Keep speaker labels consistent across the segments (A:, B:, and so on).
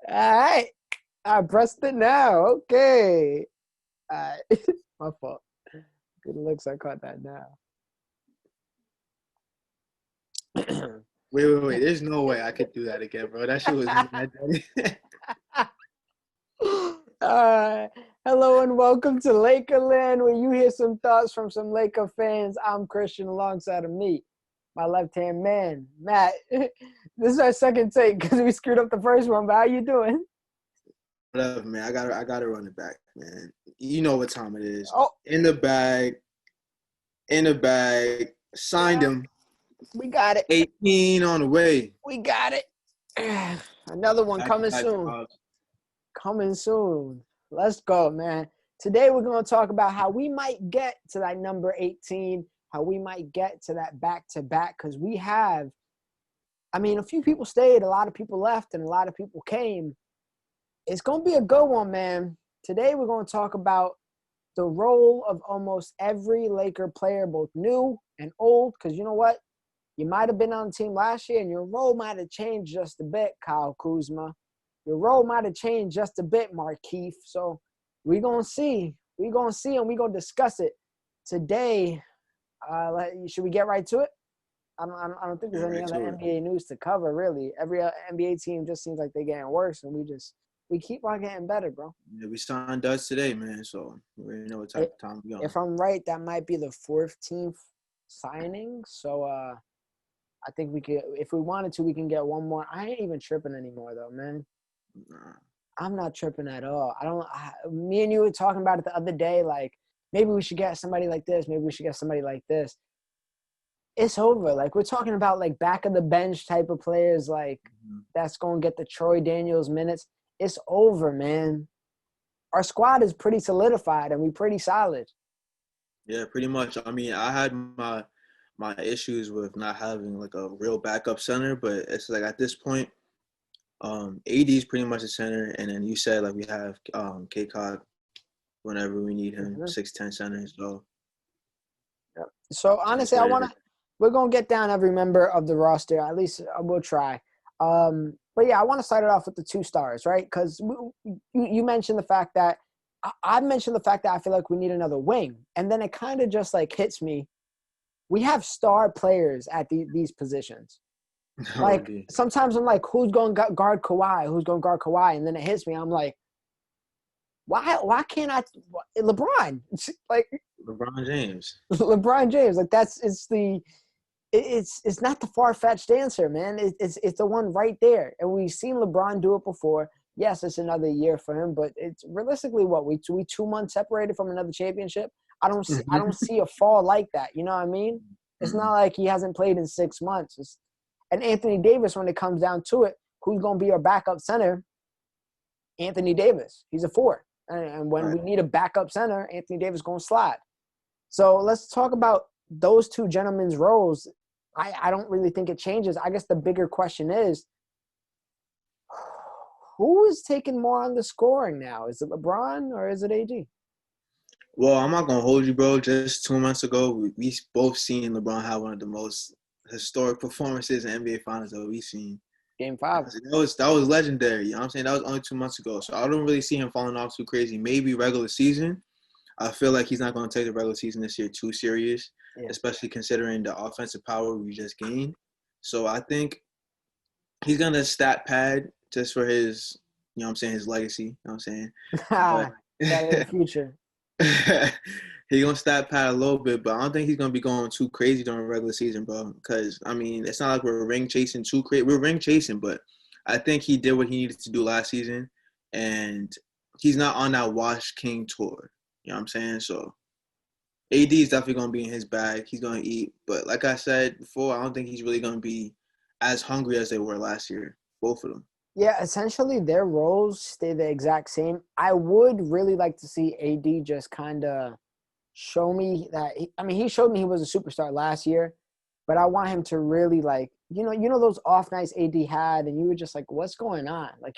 A: All right. I pressed it now. Okay. All right. My fault. Good looks. I caught that now.
B: Wait. There's no way I could do that again, bro. That shit was mad.
A: Hello and welcome to LAKERLAND, where you hear some thoughts from some Laker fans. I'm Christian, alongside of me, my left-hand man, Matt. This is our second take because we screwed up the first one, but how you doing?
B: Whatever, man. I gotta run it back, man. You know what time it is.
A: Oh,
B: In the bag. Signed him.
A: we got it.
B: 18 on the way.
A: We got it. Another one coming
B: Back-to-back
A: soon.
B: drops.
A: Coming soon. Let's go, man. Today we're going to talk about how we might get to that number 18, how we might get to that back-to-back, because we have, a few people stayed, a lot of people left, and a lot of people came. It's going to be a good one, man. Today we're going to talk about the role of almost every Laker player, both new and old, because you know what? You might have been on the team last year, and your role might have changed just a bit, Kyle Kuzma. Your role might have changed just a bit, Markeith. So we're going to see. We're going to see, and we're going to discuss it. Today, should we get right to it? I don't think there's any other NBA news to cover, really. Every NBA team just seems like they're getting worse, and we keep on getting better, bro.
B: Yeah, we signed Dudley today, man. So we already know what type of time we on.
A: If I'm right, that might be the 14th signing. So I think we could, if we wanted to, we can get one more. I ain't even tripping anymore, though, man.
B: Nah.
A: I'm not tripping at all. Me and you were talking about it the other day, like, maybe we should get somebody like this. Maybe we should get somebody like this. It's over. Like, we're talking about, like, back of the bench type of players, like, that's going to get the Troy Daniels minutes. It's over, man. Our squad is pretty solidified, and we're pretty solid.
B: Yeah, pretty much. I had my issues with not having, like, a real backup center, but it's like at this point, AD is pretty much the center, and then you said, like, we have K-Cog whenever we need him, 6'10" center.
A: So honestly, we're gonna get down every member of the roster. At least we'll try. But yeah, I want to start it off with the 2 stars, right? Because you mentioned the fact that I mentioned the fact that I feel like we need another wing, and then it kind of just like hits me. We have star players at these positions. Like, sometimes I'm like, who's going to guard Kawhi? Who's going to guard Kawhi? And then it hits me. I'm like, why can't I – LeBron. Like,
B: LeBron James.
A: LeBron James. Like, it's not the far-fetched answer, man. It's the one right there. And we've seen LeBron do it before. Yes, it's another year for him, but it's realistically what? We 2 months separated from another championship? I don't see a fall like that. You know what I mean? It's not like he hasn't played in 6 months. And Anthony Davis, when it comes down to it, who's going to be our backup center? Anthony Davis. He's a 4. And when we need a backup center, Anthony Davis is going to slide. So let's talk about those 2 gentlemen's roles. I don't really think it changes. I guess the bigger question is, who is taking more on the scoring now? Is it LeBron or is it AD?
B: Well, I'm not going to hold you, bro. Just 2 months ago, we both seen LeBron have one of the most historic performances in NBA Finals that we've seen.
A: Game 5.
B: That was legendary. You know what I'm saying? That was only 2 months ago. So I don't really see him falling off too crazy. Maybe regular season. I feel like he's not going to take the regular season this year too serious, especially considering the offensive power we just gained. So I think he's going to stat pad just for his, you know what I'm saying, his legacy. You know what I'm saying?
A: That in the future.
B: He's going to stat pad a little bit, but I don't think he's going to be going too crazy during the regular season, bro. Because, it's not like we're ring chasing too crazy. We're ring chasing, but I think he did what he needed to do last season, and he's not on that Wash King tour. You know what I'm saying? So AD is definitely going to be in his bag. He's going to eat. But like I said before, I don't think he's really going to be as hungry as they were last year, both of them.
A: Yeah, essentially their roles stay the exact same. I would really like to see AD just kind of show me that he showed me he was a superstar last year, but I want him to really, like, you know those off nights AD had, and you were just like, what's going on? Like,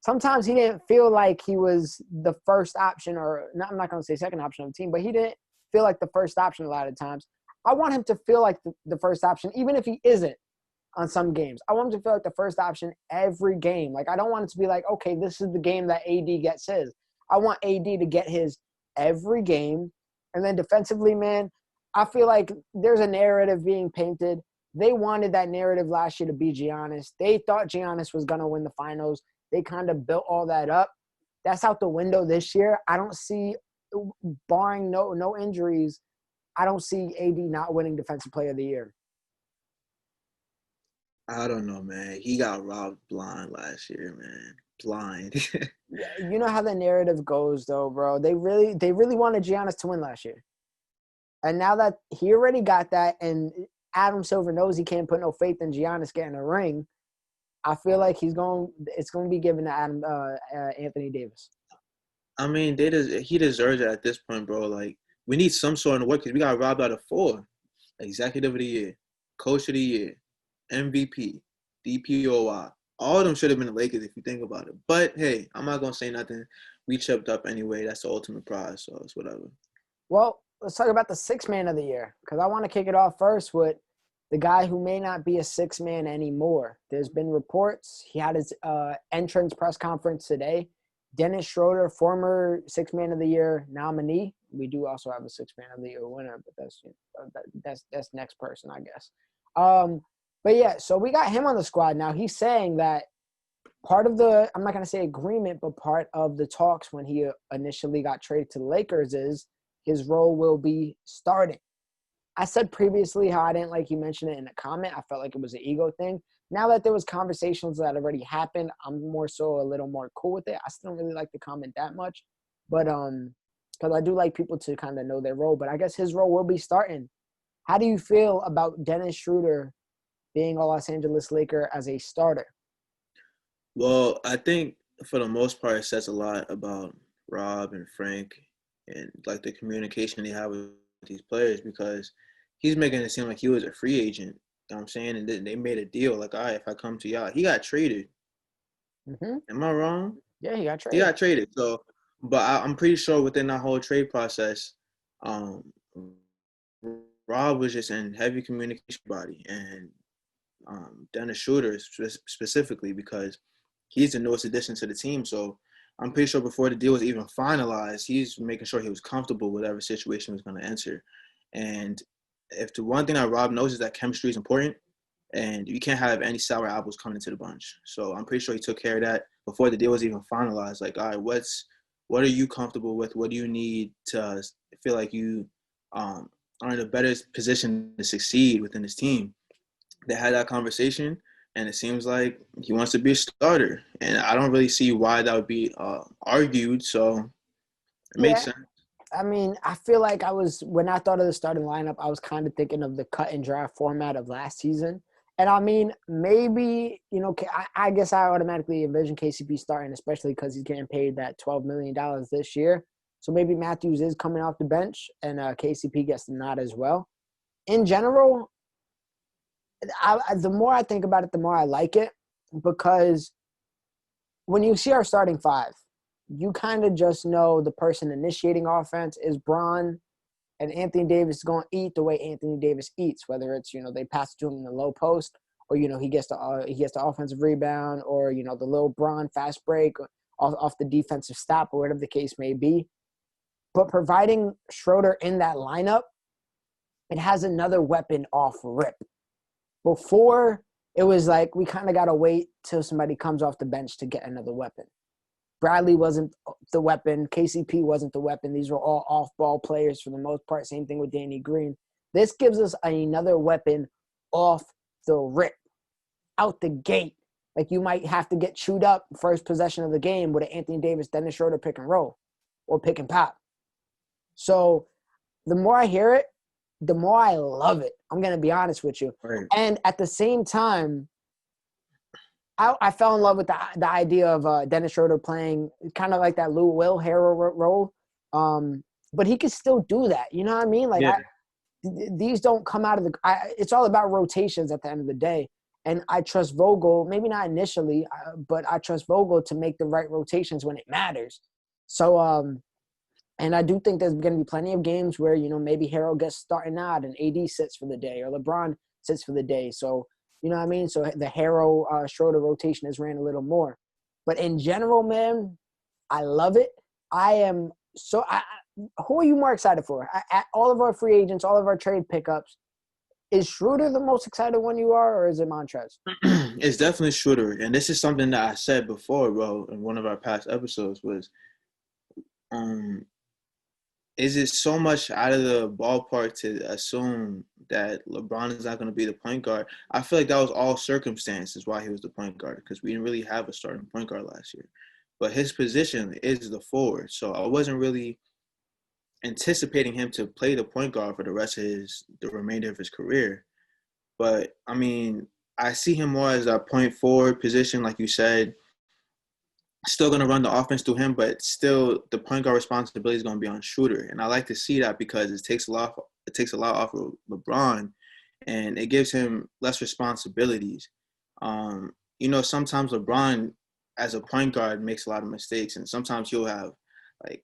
A: sometimes he didn't feel like he was the first option, or not, I'm not going to say second option of the team, but he didn't feel like the first option a lot of times. I want him to feel like the first option, even if he isn't. on some games. I want him to feel like the first option every game. Like, I don't want it to be like, okay, this is the game that AD gets his. I want AD to get his every game. And then defensively, man, I feel like there's a narrative being painted. They wanted that narrative last year to be Giannis. They thought Giannis was going to win the finals. They kind of built all that up. That's out the window this year. I don't see, barring no injuries, I don't see AD not winning Defensive Player of the Year.
B: I don't know, man. He got robbed blind last year, man. Blind.
A: Yeah, you know how the narrative goes, though, bro. They really wanted Giannis to win last year. And now that he already got that, and Adam Silver knows he can't put no faith in Giannis getting a ring, I feel like it's going to be given to Anthony Davis.
B: I mean, he deserves it at this point, bro. Like, we need some sort of work because we got robbed out of 4. Executive of the Year, Coach of the Year, MVP, DPOI. All of them should have been the Lakers if you think about it. But, hey, I'm not going to say nothing. We chipped up anyway. That's the ultimate prize, so it's whatever.
A: Well, let's talk about the sixth man of the year, because I want to kick it off first with the guy who may not be a sixth man anymore. There's been reports. He had his entrance press conference today. Dennis Schroder, former sixth man of the year nominee. We do also have a sixth man of the year winner, but that's next person, I guess. But yeah, so we got him on the squad now. He's saying that part of the, I'm not going to say agreement, but part of the talks when he initially got traded to the Lakers is his role will be starting. I said previously how I didn't like you mentioned it in a comment. I felt like it was an ego thing. Now that there was conversations that already happened, I'm more so a little more cool with it. I still don't really like the comment that much, but because I do like people to kind of know their role. But I guess his role will be starting. How do you feel about Dennis Schroeder being a Los Angeles Laker as a starter?
B: Well, I think for the most part, it says a lot about Rob and Frank and like the communication they have with these players, because he's making it seem like he was a free agent. You know what I'm saying? And then they made a deal like, all right, if I come to y'all, he got traded.
A: Mm-hmm.
B: Am I wrong?
A: Yeah, he got traded.
B: He got traded. So, but I'm pretty sure within that whole trade process, Rob was just in heavy communication body, and Dennis Schroeder specifically, because he's the newest addition to the team. So I'm pretty sure before the deal was even finalized, he's making sure he was comfortable with whatever situation he was going to enter. And if the one thing that Rob knows is that chemistry is important, and you can't have any sour apples coming into the bunch. So I'm pretty sure he took care of that before the deal was even finalized. Like, all right, what are you comfortable with? What do you need to feel like you are in a better position to succeed within this team? They had that conversation, and it seems like he wants to be a starter. And I don't really see why that would be argued. So it makes sense.
A: I mean, I feel like when I thought of the starting lineup, I was kind of thinking of the cut and draft format of last season. And I mean, maybe, I guess I automatically envision KCP starting, especially because he's getting paid that $12 million this year. So maybe Matthews is coming off the bench and KCP gets the nod as well. In general, the more I think about it, the more I like it, because when you see our starting five, you kind of just know the person initiating offense is Bron, and Anthony Davis is going to eat the way Anthony Davis eats, whether it's, they pass it to him in the low post, or, he gets the offensive rebound, or, the little Bron fast break off the defensive stop, or whatever the case may be. But providing Schroeder in that lineup, it has another weapon off rip. Before, it was like we kind of got to wait till somebody comes off the bench to get another weapon. Bradley wasn't the weapon. KCP wasn't the weapon. These were all off-ball players for the most part. Same thing with Danny Green. This gives us another weapon off the rip, out the gate. Like, you might have to get chewed up first possession of the game with an Anthony Davis, Dennis Schroeder pick and roll or pick and pop. So the more I hear it, the more I love it. I'm going to be honest with you.
B: Right.
A: And at the same time, I fell in love with the idea of Dennis Schroeder playing kind of like that Lou Will Harrell role. But he can still do that. You know what I mean? Like,
B: Yeah.
A: These don't come out of it's all about rotations at the end of the day. And I trust Vogel, maybe not initially, but I trust Vogel to make the right rotations when it matters. So, and I do think there's going to be plenty of games where, maybe Harrell gets starting out and AD sits for the day, or LeBron sits for the day. So You know what I mean? So the Harrell Schroeder rotation has ran a little more. But in general, man, I love it. I am so who are you more excited for? All of our free agents, all of our trade pickups, is Schroeder the most excited one you are, or is it Montrez?
B: It's definitely Schroeder, and this is something that I said before, bro, in one of our past episodes was, is it so much out of the ballpark to assume that LeBron is not going to be the point guard? I feel like that was all circumstances why he was the point guard, because we didn't really have a starting point guard last year. But his position is the forward, so I wasn't really anticipating him to play the point guard for the remainder of his career. But I mean, I see him more as a point forward position, like you said. Still going to run the offense through him, but still the point guard responsibility is going to be on Schroeder. And I like to see that because it takes a lot off of LeBron, and it gives him less responsibilities. Sometimes LeBron as a point guard makes a lot of mistakes, and sometimes you'll have like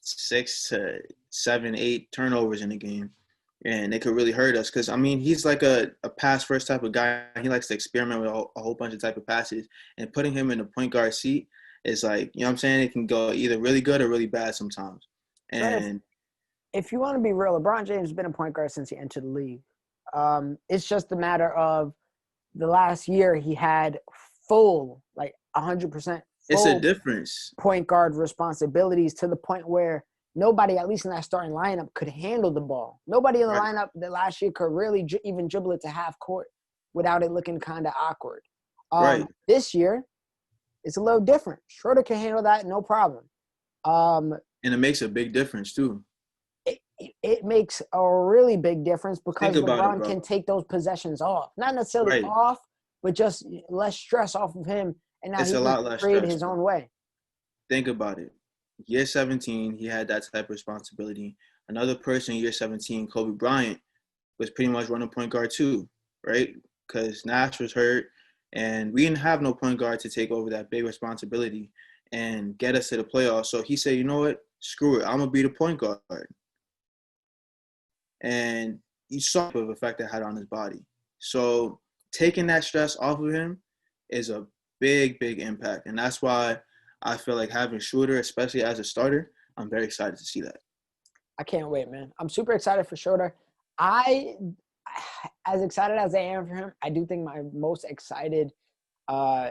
B: 6 to 7, 8 turnovers in a game, and it could really hurt us. Because, I mean, he's like a pass-first type of guy. He likes to experiment with a whole bunch of type of passes, and putting him in the point guard seat is like, you know what I'm saying, it can go either really good or really bad sometimes. And
A: if you want to be real, LeBron James has been a point guard since he entered the league. It's just a matter of the last year he had full, like 100%
B: it's a difference.
A: Point guard responsibilities to the point where nobody, at least in that starting lineup, could handle the ball. Nobody in the lineup that last year could really even dribble it to half court without it looking kind of awkward. This year, it's a little different. Schroeder can handle that, no problem.
B: And it makes a big difference, too.
A: It makes a really big difference because LeBron can take those possessions off. Not necessarily off, but just less stress off of him. And now he can create his own way.
B: Think about it. Year 17, he had that type of responsibility. Another person, year 17, Kobe Bryant, was pretty much running point guard too, right? Because Nash was hurt, and we didn't have no point guard to take over that big responsibility and get us to the playoffs. So he said, you know what? Screw it. I'm going to be the point guard. And you saw the effect that had on his body. So taking that stress off of him is a big, big impact. And that's why I feel like having Schroeder, especially as a starter, I'm very excited to see that.
A: I can't wait, man. I'm super excited for Schroeder. As excited as I am for him, I do think my most excited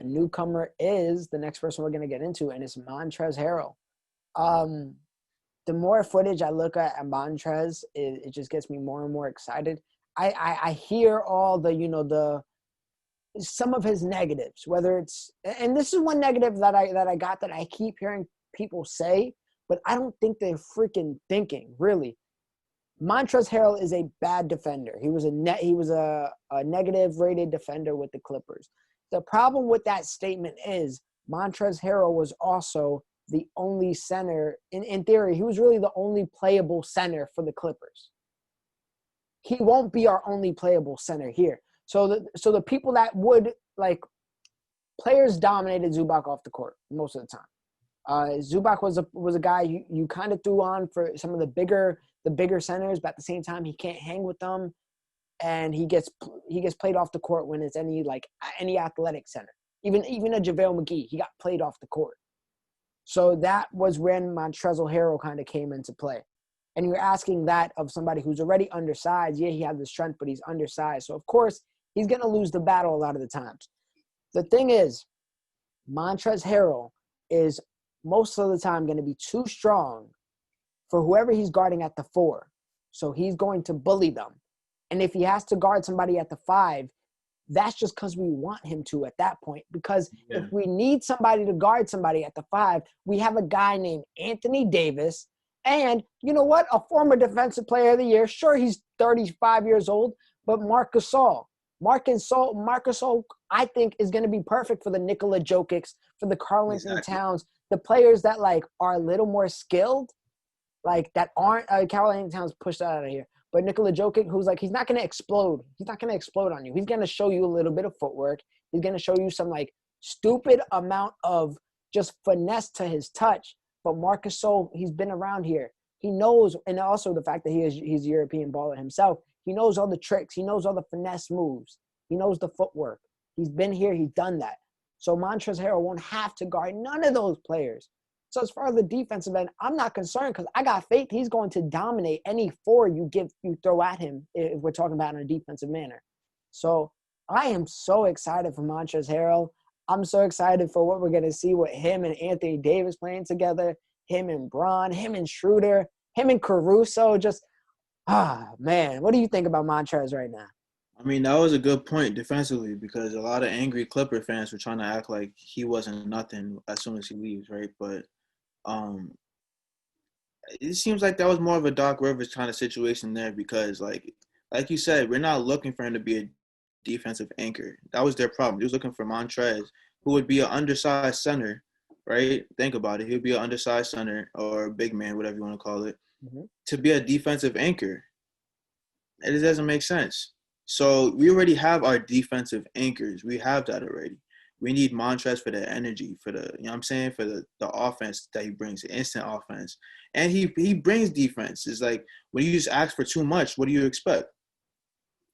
A: newcomer is the next person we're going to get into, and it's Montrez Harrell. The more footage I look at Montrez, it just gets me more and more excited. I hear all the some of his negatives, whether it's, and this is one negative that I got that I keep hearing people say, but I don't think they're freaking thinking, really. Montrez Harrell is a bad defender. He was a negative rated defender with the Clippers. The problem with that statement is Montrez Harrell was also the only center, in theory, he was really the only playable center for the Clippers. He won't be our only playable center here. So the people that would, like, players dominated Zubac off the court most of the time. Zubac was a guy you kind of threw on for some of the bigger centers, but at the same time he can't hang with them, and he gets played off the court when it's any athletic center. Even a JaVale McGee, he got played off the court. So that was when Montrez Harrell kind of came into play. And you're asking that of somebody who's already undersized. Yeah, he has the strength, but he's undersized. So, of course, he's going to lose the battle a lot of the times. The thing is, Montrez Harrell is most of the time going to be too strong for whoever he's guarding at the 4. So he's going to bully them. And if he has to guard somebody at the 5, that's just because we want him to at that point. Because if we need somebody to guard somebody at the 5, we have a guy named Anthony Davis. And you know what? A former defensive player of the year. Sure, he's 35 years old, but Marc Gasol. Marc Gasol, I think, is going to be perfect for the Nikola Jokics, for the Karl-Anthony Towns, the players that, like, are a little more skilled, like, that aren't Karl-Anthony Towns pushed out of here. But Nikola Jokic, who's like, he's not going to explode. He's not going to explode on you. He's going to show you a little bit of footwork. He's going to show you some, like, stupid amount of just finesse to his touch. But Marc Gasol, he's been around here. He knows, and also the fact that he's a European baller himself, he knows all the tricks. He knows all the finesse moves. He knows the footwork. He's been here. He's done that. So Montrez Harrell won't have to guard none of those players. So as far as the defensive end, I'm not concerned because I got faith he's going to dominate any four you throw at him if we're talking about in a defensive manner. So I am so excited for Montrez Harrell. I'm so excited for what we're going to see with him and Anthony Davis playing together, him and Bron, him and Schroeder, him and Caruso. Just, man, what do you think about Montrez right now?
B: I mean, that was a good point defensively because a lot of angry Clipper fans were trying to act like he wasn't nothing as soon as he leaves, right? But it seems like that was more of a Doc Rivers kind of situation there because, like you said, we're not looking for him to be a defensive anchor. That was their problem. He was looking for Montrez, who would be an undersized center, right? Think about it. He would be an undersized center or big man, whatever you want to call it, to be a defensive anchor. It doesn't make sense. So we already have our defensive anchors. We have that already. We need Montrez for the energy, for the, you know what I'm saying, for the offense that he brings, the instant offense. And he brings defense. It's like when you just ask for too much, what do you expect?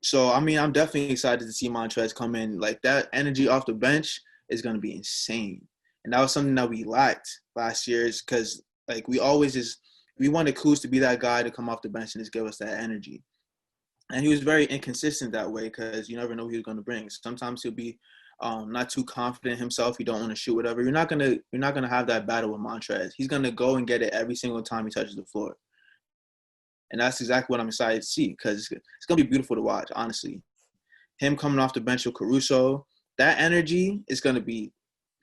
B: So, I mean, I'm definitely excited to see Montrez come in. Like, that energy off the bench is going to be insane. And that was something that we lacked last year because, like, we wanted Kuz to be that guy to come off the bench and just give us that energy. And he was very inconsistent that way because you never know who he was going to bring. Sometimes he'll be not too confident in himself. He don't want to shoot, whatever. You're not gonna have that battle with Montrez. He's gonna go and get it every single time he touches the floor. And that's exactly what I'm excited to see because it's going to be beautiful to watch, honestly. Him coming off the bench with Caruso, that energy is going to be,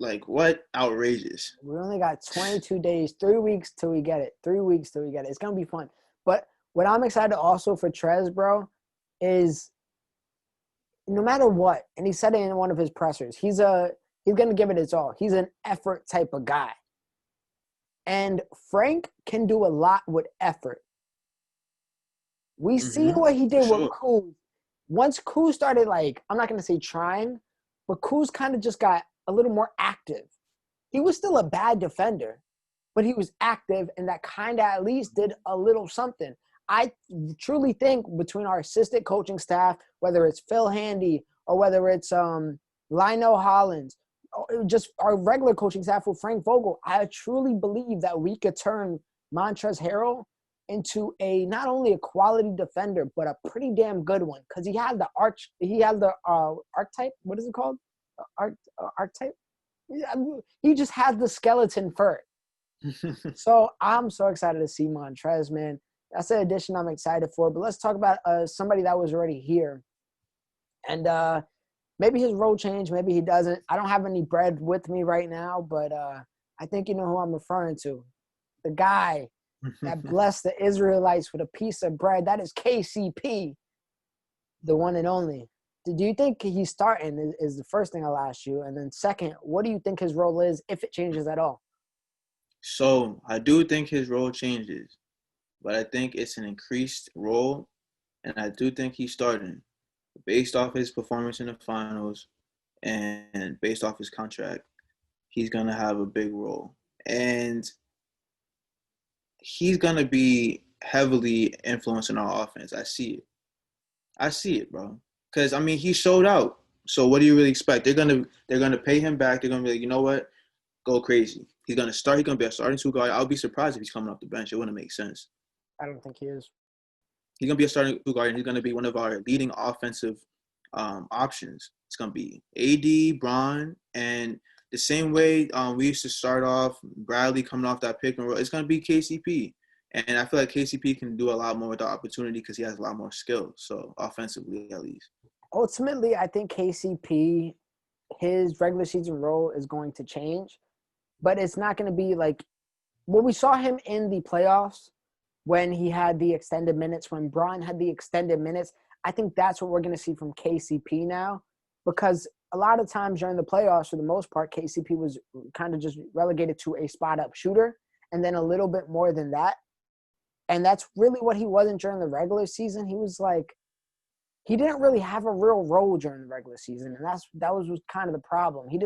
B: like, what? Outrageous.
A: We only got 22 days, 3 weeks till we get it. 3 weeks till we get it. It's going to be fun. But what I'm excited also for Trez, bro, is no matter what, and he said it in one of his pressers, he's going to give it his all. He's an effort type of guy. And Frank can do a lot with effort. We see what he did with Kuz. Once Kuz started, like, I'm not going to say trying, but Kuz kind of just got a little more active. He was still a bad defender, but he was active, and that kind of at least did a little something. I truly think between our assistant coaching staff, whether it's Phil Handy or whether it's Lionel Hollins, or just our regular coaching staff with Frank Vogel, I truly believe that we could turn Montrez Harrell into not only a quality defender, but a pretty damn good one. Because he has the archetype. What is it called? Archetype? He just has the skeleton for it. So I'm so excited to see Montrez, man. That's an addition I'm excited for. But let's talk about somebody that was already here. And maybe his role changed, maybe he doesn't. I don't have any bread with me right now, but I think you know who I'm referring to. The guy that blessed the Israelites with a piece of bread. That is KCP, the one and only. Do you think he's starting is the first thing I'll ask you. And then second, what do you think his role is, if it changes at all?
B: So I do think his role changes, but I think it's an increased role. And I do think he's starting based off his performance in the finals and based off his contract. He's going to have a big role. And he's going to be heavily influencing our offense. I see it, bro. Because, I mean, he showed out. So what do you really expect? They're gonna pay him back. They're going to be like, you know what? Go crazy. He's going to start. He's going to be a starting two guard. I'll be surprised if he's coming off the bench. It wouldn't make sense.
A: I don't think he is.
B: He's going to be a starting two guard, and he's going to be one of our leading offensive options. It's going to be AD, Bron, and the same way we used to start off, Bradley coming off that pick and roll, it's going to be KCP. And I feel like KCP can do a lot more with the opportunity because he has a lot more skill, so offensively at least.
A: Ultimately, I think KCP, his regular season role is going to change, but it's not going to be like when we saw him in the playoffs when he had the extended minutes, when Bron had the extended minutes. I think that's what we're going to see from KCP now, because a lot of times during the playoffs, for the most part, KCP was kind of just relegated to a spot-up shooter and then a little bit more than that. And that's really what he wasn't during the regular season. He was like, he didn't really have a real role during the regular season, and that was kind of the problem. He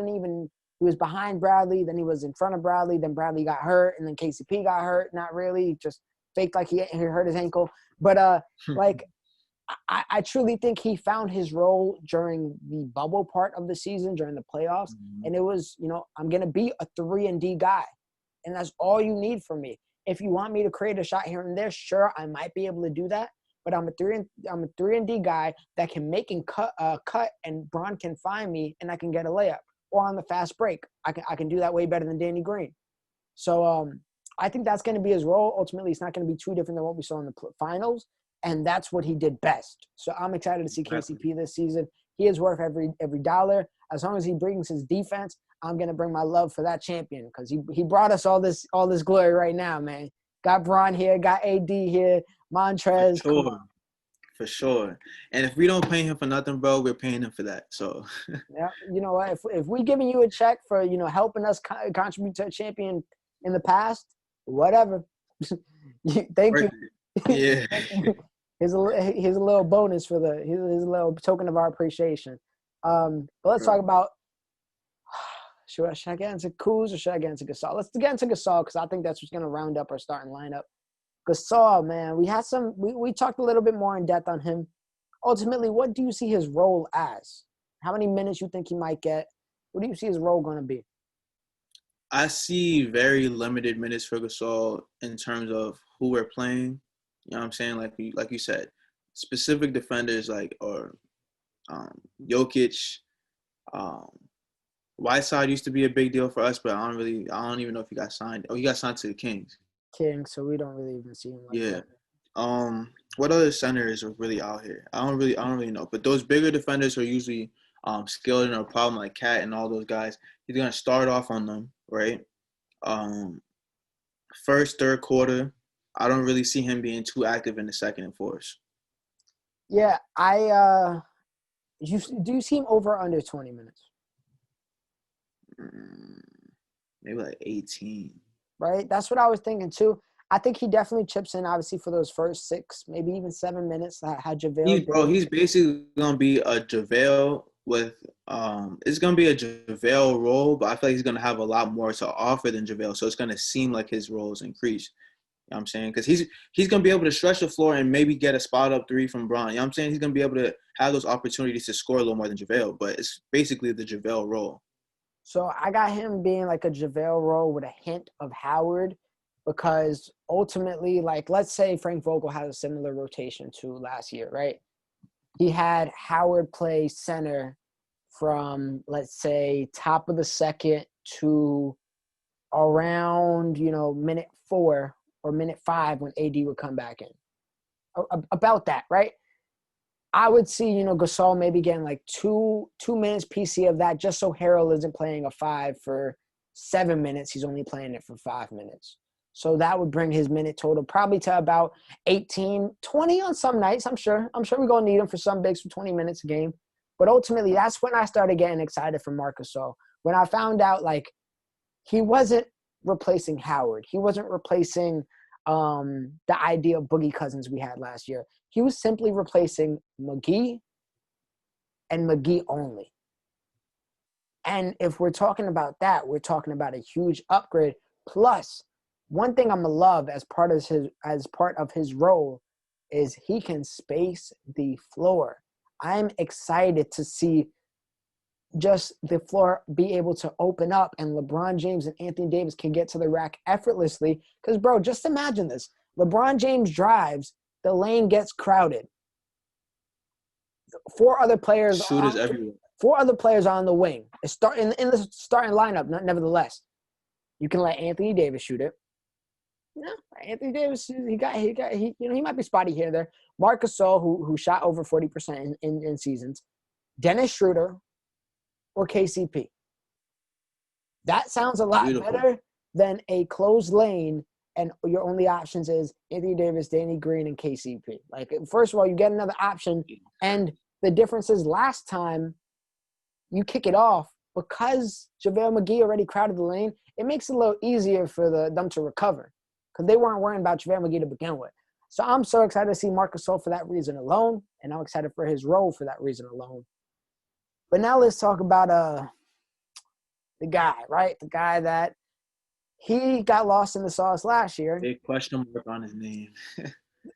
A: was behind Bradley, then he was in front of Bradley, then Bradley got hurt, and then KCP got hurt. Not really, just faked like he hurt his ankle. But, like, I truly think he found his role during the bubble part of the season, during the playoffs. And it was, I'm going to be a 3-and-D guy. And that's all you need from me. If you want me to create a shot here and there, sure, I might be able to do that. But I'm a 3-and-D guy that can make and cut, and Bron can find me and I can get a layup. Or on the fast break, I can do that way better than Danny Green. So I think that's going to be his role. Ultimately, it's not going to be too different than what we saw in the finals. And that's what he did best. So I'm excited to see KCP this season. He is worth every dollar. As long as he brings his defense, I'm gonna bring my love for that champion because he brought us all this glory right now, man. Got Bron here, got AD here, Montrez.
B: For sure. And if we don't pay him for nothing, bro, we're paying him for that. So
A: yeah, you know what? If we giving you a check for helping us contribute to a champion in the past, whatever. Thank you.
B: Yeah.
A: Here's a little bonus for here's a little token of our appreciation. But let's talk about should I get into Kuz or should I get into Gasol? Let's get into Gasol because I think that's what's gonna round up our starting lineup. Gasol, man, we talked a little bit more in depth on him. Ultimately, what do you see his role as? How many minutes you think he might get? What do you see his role gonna be?
B: I see very limited minutes for Gasol in terms of who we're playing. You know what I'm saying? Like you said, specific defenders Jokic, Whiteside used to be a big deal for us, but I don't even know if he got signed. Oh, he got signed to the Kings.
A: So we don't really even see him like that.
B: What other centers are really out here? I don't really know. But those bigger defenders are usually skilled in a problem like Cat and all those guys. He's gonna start off on them, right? First, third quarter, I don't really see him being too active in the second and fourth.
A: Yeah, do you see him over or under 20 minutes?
B: Maybe like 18.
A: Right? That's what I was thinking too. I think he definitely chips in, obviously, for those first 6, maybe even 7 minutes. How JaVale
B: he's basically gonna be a JaVale with it's gonna be a JaVale role, but I feel like he's gonna have a lot more to offer than JaVale, so it's gonna seem like his roles increase. You know what I'm saying? Because he's gonna be able to stretch the floor and maybe get a spot up 3 from Bron. You know what I'm saying? He's gonna be able to have those opportunities to score a little more than JaVale, but it's basically the JaVale role.
A: So I got him being like a JaVale role with a hint of Howard, because ultimately, like, let's say Frank Vogel has a similar rotation to last year, right? He had Howard play center from, let's say, top of the second to around, minute 4 or minute 5 when AD would come back in. About that, right? I would see, Gasol maybe getting like 2 minutes PC of that, just so Harrell isn't playing a 5 for 7 minutes. He's only playing it for 5 minutes. So that would bring his minute total probably to about 18, 20 on some nights. I'm sure we're going to need him for some bigs for 20 minutes a game. But ultimately, that's when I started getting excited for Marc Gasol. When I found out, like, he wasn't replacing Howard. He wasn't replacing the idea of Boogie Cousins we had last year. He was simply replacing McGee and McGee only. And if we're talking about that, we're talking about a huge upgrade. Plus, one thing I'm gonna love as part of his role is he can space the floor. I'm excited to see just the floor be able to open up and LeBron James and Anthony Davis can get to the rack effortlessly. Because, bro, just imagine this. LeBron James drives, the lane gets crowded. 4 other players
B: Shooters everywhere.
A: 4 other players on the wing. It's in the starting lineup, nevertheless. You can let Anthony Davis shoot it. No, Anthony Davis, he might be spotty here and there. Marc Gasol, who shot over 40% in seasons. Dennis Schroeder or KCP. That sounds a lot better than a closed lane and your only options is Anthony Davis, Danny Green, and KCP. Like, first of all, you get another option, and the difference is last time you kick it off, because JaVale McGee already crowded the lane, it makes it a little easier for them to recover because they weren't worrying about JaVale McGee to begin with. So I'm so excited to see Marc Gasol for that reason alone, and I'm excited for his role for that reason alone. But now let's talk about the guy, right? The guy that he got lost in the sauce last year.
B: Big question mark on his name.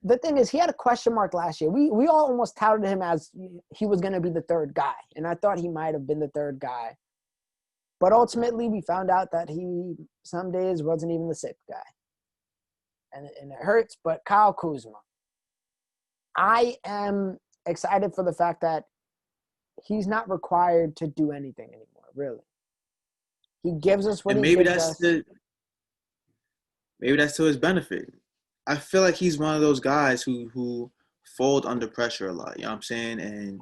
A: the thing is, he had a question mark last year. We all almost touted him as he was going to be the third guy, and I thought he might have been the third guy. But ultimately, we found out that he some days wasn't even the sixth guy, and it hurts. But Kyle Kuzma, I am excited for the fact that he's not required to do anything anymore. Really, he gives us what
B: And
A: he gives us.
B: Maybe that's to his benefit. I feel like he's one of those guys who fold under pressure a lot. You know what I'm saying? And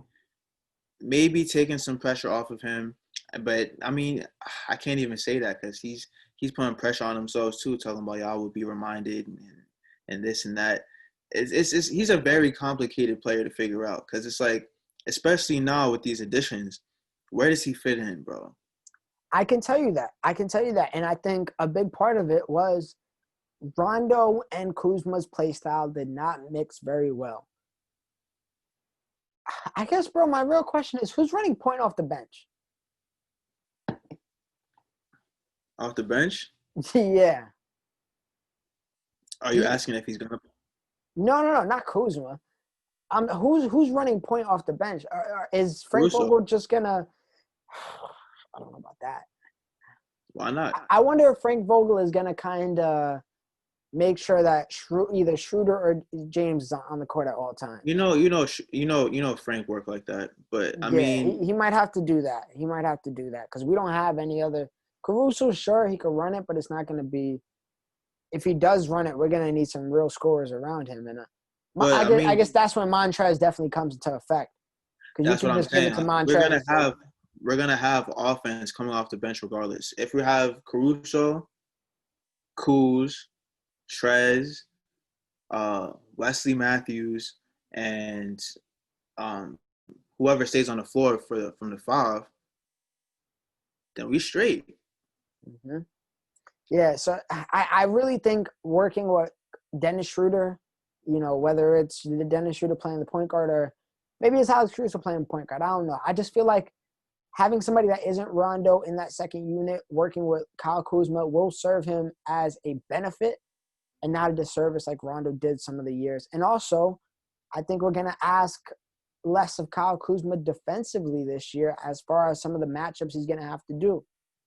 B: maybe taking some pressure off of him. But I mean, I can't even say that because he's putting pressure on himself too, talking about y'all will be reminded and this and that. He's a very complicated player to figure out because it's like, especially now with these additions, where does he fit in, bro?
A: I can tell you that. And I think a big part of it was Rondo and Kuzma's play style did not mix very well. I guess, bro, my real question is, who's running point off the bench?
B: Off the bench?
A: Yeah.
B: Are you asking if he's gonna?
A: No, not Kuzma. Who's running point off the bench? Is Frank
B: Russo.
A: Vogel just gonna? I don't know about that.
B: Why not?
A: I wonder if Frank Vogel is gonna kind of make sure that either Schroeder or James is on the court at all times.
B: You know, Frank worked like that, but I mean,
A: he might have to do that. He might have to do that because we don't have any other. Caruso, sure, he could run it, but it's not going to be. If he does run it, we're going to need some real scorers around him, and I guess that's when Montrez definitely comes into effect.
B: That's what I'm saying.
A: Montrez.
B: We're gonna have offense coming off the bench regardless. If we have Caruso, Kuz, Trez, Wesley Matthews, and whoever stays on the floor from the five, then we straight.
A: Mm-hmm. Yeah, so I really think working with Dennis Schroeder, whether it's the Dennis Schroeder playing the point guard or maybe it's Alex Caruso playing point guard. I don't know. I just feel like having somebody that isn't Rondo in that second unit working with Kyle Kuzma will serve him as a benefit and not a disservice like Rondo did some of the years. And also, I think we're going to ask less of Kyle Kuzma defensively this year as far as some of the matchups he's going to have to do.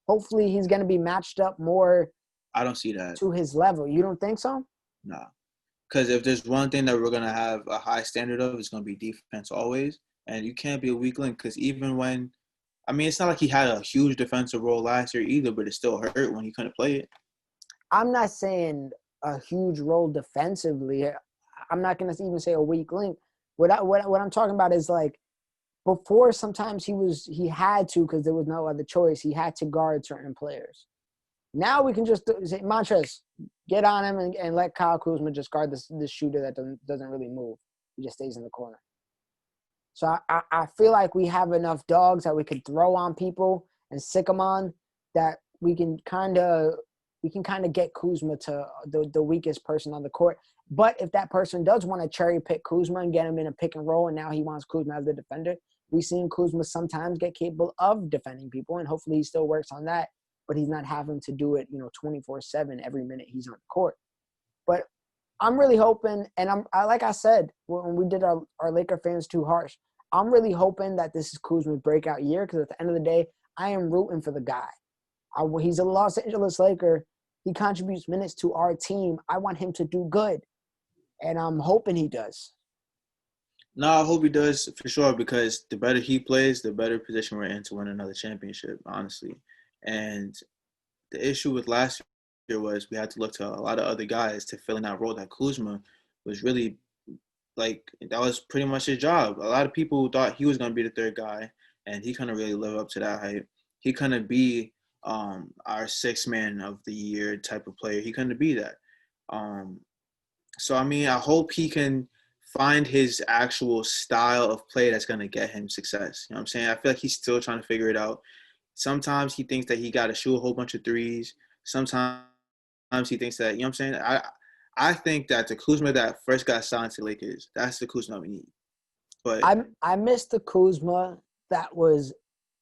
A: Hopefully, he's going to be matched up more.
B: I don't see that.
A: To his level. You don't think so?
B: Nah. Because if there's one thing that we're going to have a high standard of, it's going to be defense always. And you can't be a weak link because even when – I mean, it's not like he had a huge defensive role last year either, but it still hurt when he couldn't play it.
A: I'm not saying a huge role defensively. I'm not going to even say a weak link. What I'm talking about is like before sometimes he had to because there was no other choice. He had to guard certain players. Now we can just say, Montrez, get on him and let Kyle Kuzma just guard this shooter that doesn't really move. He just stays in the corner. So I feel like we have enough dogs that we could throw on people and sick them on that we can kind of get Kuzma to the weakest person on the court. But if that person does want to cherry pick Kuzma and get him in a pick and roll and now he wants Kuzma as the defender, we've seen Kuzma sometimes get capable of defending people, and hopefully he still works on that. But he's not having to do it, 24/7 every minute he's on the court. But I'm really hoping, and like I said when we did our Laker fans too harsh, I'm really hoping that this is Kuzma's breakout year because at the end of the day, I am rooting for the guy. He's a Los Angeles Laker. He contributes minutes to our team. I want him to do good, and I'm hoping he does.
B: No, I hope he does for sure because the better he plays, the better position we're in to win another championship, honestly. And the issue with last year was we had to look to a lot of other guys to fill in that role that Kuzma was really like that was pretty much his job. A lot of people thought he was going to be the third guy, and he couldn't really live up to that hype. He couldn't be our sixth man of the year type of player. He couldn't be that. So, I mean, I hope he can find his actual style of play that's going to get him success. You know what I'm saying? I feel like he's still trying to figure it out. Sometimes he thinks that he got to shoot a whole bunch of threes. Sometimes he thinks that, you know what I'm saying? I think that the Kuzma that first got signed to Lakers, that's the Kuzma we need. But
A: I missed the Kuzma that was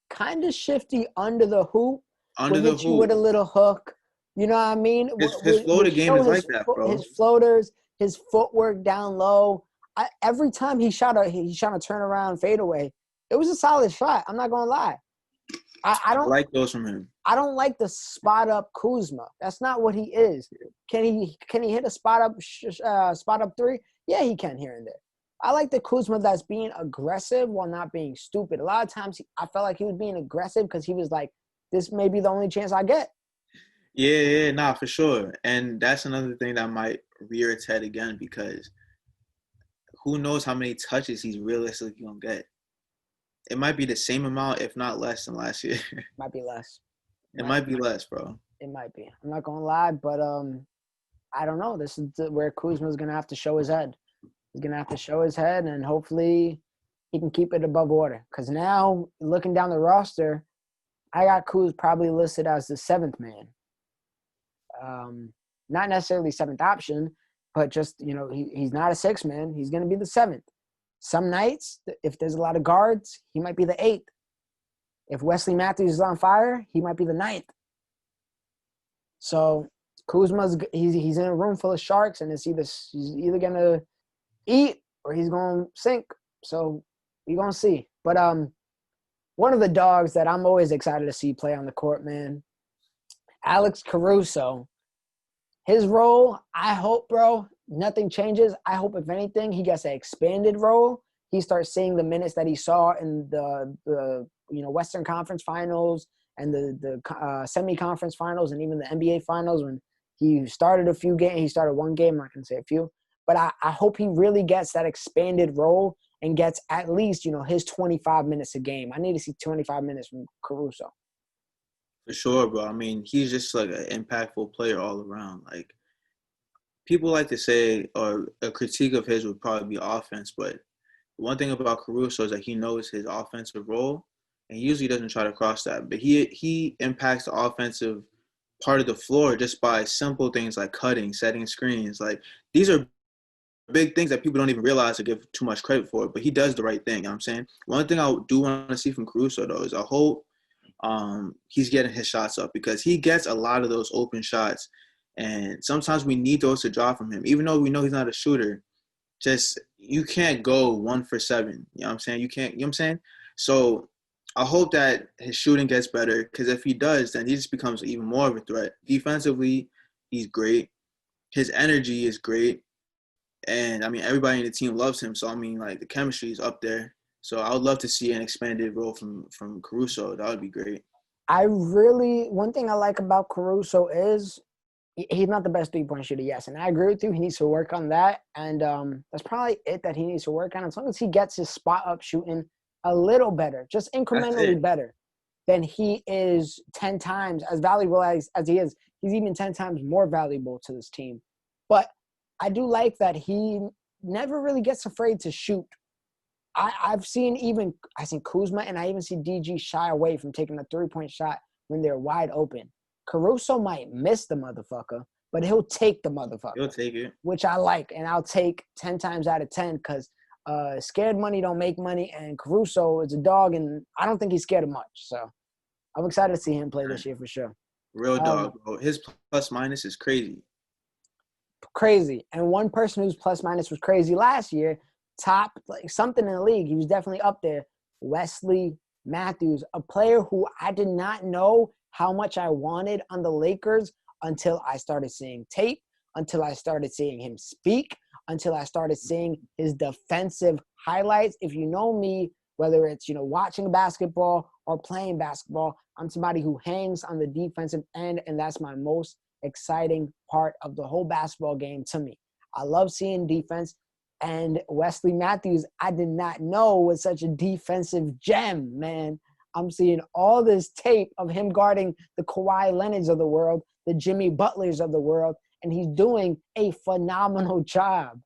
A: kind of shifty under the hoop. With a little hook. You know what I mean?
B: His floater game is like that, bro.
A: His floaters, his footwork down low. Every time he shot a turnaround fadeaway, it was a solid shot. I'm not gonna lie. I don't
B: like those from him.
A: I don't like the spot up Kuzma. That's not what he is. Can he hit a spot up three? Yeah, he can here and there. I like the Kuzma that's being aggressive while not being stupid. A lot of times I felt like he was being aggressive because he was like, this may be the only chance I get.
B: Yeah, nah, for sure. And that's another thing that might rear its head again because who knows how many touches he's realistically going to get. It might be the same amount, if not less than last year.
A: Might be less.
B: It might be less, bro.
A: It might be. I'm not going to lie, but I don't know. This is where Kuzma's going to have to show his head. He's going to have to show his head, and hopefully he can keep it above water. Because now, looking down the roster, I got Kuz probably listed as the seventh man. Not necessarily seventh option, but just, he's not a sixth man. He's going to be the seventh. Some nights, if there's a lot of guards, he might be the eighth. If Wesley Matthews is on fire, he might be the ninth. So Kuzma's he's in a room full of sharks, and he's either going to eat or he's going to sink. So we're going to see. But one of the dogs that I'm always excited to see play on the court, man, Alex Caruso. His role, I hope, bro, nothing changes. I hope, if anything, he gets an expanded role. He starts seeing the minutes that he saw in the Western Conference Finals and the semi-conference finals and even the NBA Finals when he started a few games. He started one game. I'm not going to say a few. But I hope he really gets that expanded role and gets at least, his 25 minutes a game. I need to see 25 minutes from Caruso.
B: For sure, bro. I mean, he's just like an impactful player all around. Like, people like to say, or a critique of his would probably be offense, but one thing about Caruso is that he knows his offensive role, and he usually doesn't try to cross that. But he impacts the offensive part of the floor just by simple things like cutting, setting screens. Like, these are big things that people don't even realize or give too much credit for, but he does the right thing, you know what I'm saying? One thing I do want to see from Caruso, though, is I hope he's getting his shots up because he gets a lot of those open shots, and sometimes we need those to draw from him. Even though we know he's not a shooter, just you can't go 1 for 7. You know what I'm saying? You can't, you know what I'm saying? So I hope that his shooting gets better because if he does, then he just becomes even more of a threat. Defensively, he's great. His energy is great. And, I mean, everybody in the team loves him. So, I mean, like, the chemistry is up there. So I would love to see an expanded role from Caruso. That would be great.
A: One thing I like about Caruso is he's not the best three-point shooter, yes. And I agree with you. He needs to work on that. And that's probably it that he needs to work on. As long as he gets his spot-up shooting a little better, just incrementally better, then he is 10 times as valuable as he is. He's even 10 times more valuable to this team. But I do like that he never really gets afraid to shoot. I've seen Kuzma and I even see DG shy away from taking a three-point shot when they're wide open. Caruso might miss the motherfucker, but he'll take the motherfucker.
B: He'll take it. Which
A: I like, and I'll take 10 times out of 10 because scared money don't make money, and Caruso is a dog, and I don't think he's scared of much. So I'm excited to see him play this year for sure.
B: Real dog, bro. His plus-minus is crazy.
A: Crazy. And one person whose plus-minus was crazy last year, top something in the league, he was definitely up there, Wesley Matthews, a player who I did not know how much I wanted on the Lakers until I started seeing tape, until I started seeing him speak, until I started seeing his defensive highlights. If you know me, whether it's watching basketball or playing basketball, I'm somebody who hangs on the defensive end, and that's my most exciting part of the whole basketball game to me. I love seeing defense. And Wesley Matthews, I did not know was such a defensive gem, man. I'm seeing all this tape of him guarding the Kawhi Leonards of the world, the Jimmy Butlers of the world, and he's doing a phenomenal job.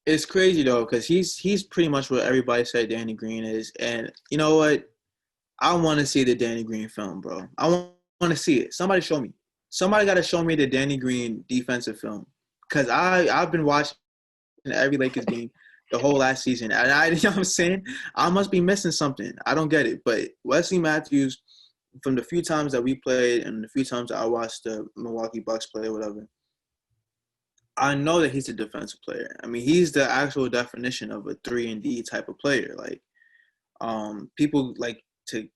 B: It's crazy, though, because he's pretty much what everybody said Danny Green is. And you know what? I want to see the Danny Green film, bro. I want to see it. Somebody show me. Somebody got to show me the Danny Green defensive film. Because I've been watching every Lakers game the whole last season. And you know what I'm saying? I must be missing something. I don't get it. But Wesley Matthews, from the few times that we played and the few times that I watched the Milwaukee Bucks play or whatever, I know that he's a defensive player. I mean, he's the actual definition of a 3-and-D type of player. Like, people like to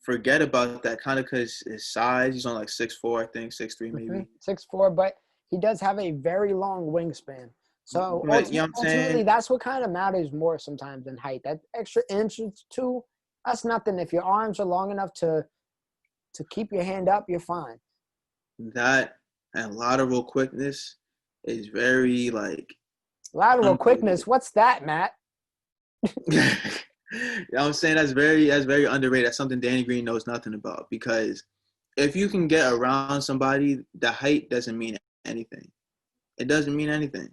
B: forget about that kind of because his size. He's on like 6'4", I think, 6'3", maybe.
A: 6'4", but he does have a very long wingspan. So
B: But you know what I'm
A: ultimately,
B: saying?
A: that's what kind of matters more sometimes than height. That extra inch or two, that's nothing. If your arms are long enough to keep your hand up, you're fine.
B: That and lateral quickness is very like
A: Lateral
B: underrated.
A: quickness, what's that, Matt?
B: You know what I'm saying? That's very underrated. That's something Danny Green knows nothing about because if you can get around somebody, the height doesn't mean anything. It doesn't mean anything.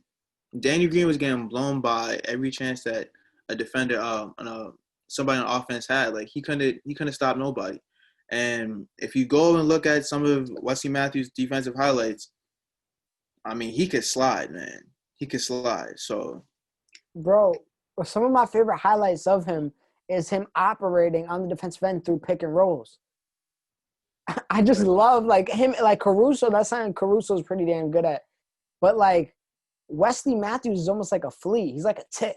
B: Danny Green was getting blown by every chance that a defender, somebody on offense had. Like he couldn't stop nobody. And if you go and look at some of Wesley Matthews' defensive highlights, I mean, he could slide, man. He could slide. So,
A: Bro, some of my favorite highlights of him is him operating on the defensive end through pick and rolls. I just love like him, like Caruso. That's something Caruso's pretty damn good at. But like Wesley Matthews is almost like a flea. He's like a tick.